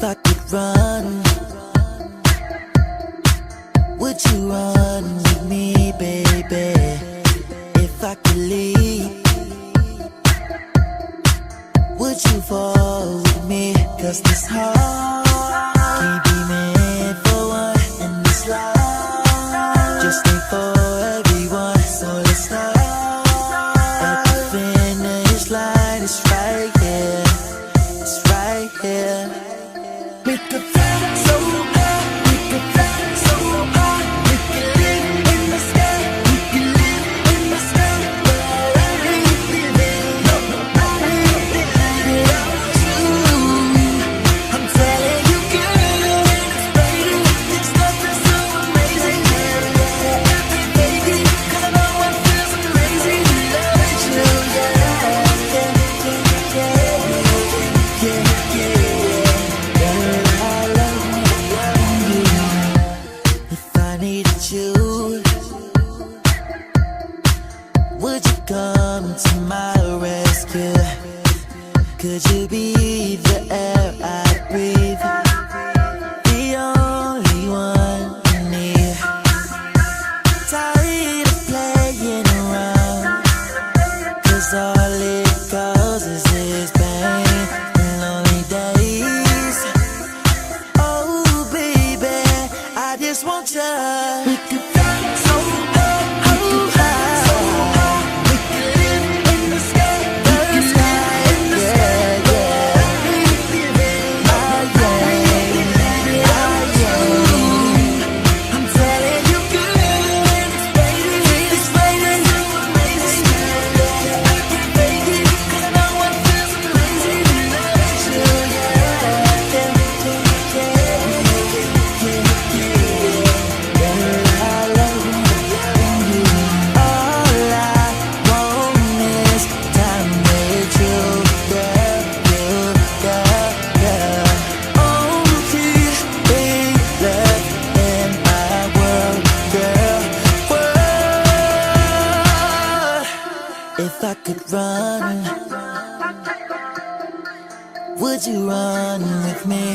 If I could run, would you run with me, baby? If I could leave, would you fall with me? 'Cause this heart can't be meant for one, and this love just ain't for everyone. So let's start at the finish line. It's right here, it's right here. We could fly so high, we could fly so high. We could live in the sky, we could live in the sky. But I ain't living, no, I ain't living without you. I'm telling you, girl, and it's raining. It's nothing so amazing. Yeah, every baby, 'cause I know it feels amazing. Loving you, yeah, yeah, yeah, yeah, yeah, yeah. I love you. If I needed you, would you come to my rescue? Could you be the air I breathe? The only one I need. Tired of playing around, 'cause all it causes is pain and lonely days. Oh baby, I just want you. We could fly so high, we could fly so high. We could live in the sky, the sky, in the sky. Yeah, I'm telling you, girl, and it's raining, it's raining, so amazing. Every baby, 'cause I know it feels amazing. Loving you, I love you. All I want is time with you, girl, girl. Only thing left in my world, girl, world. If I could run, would you run with me?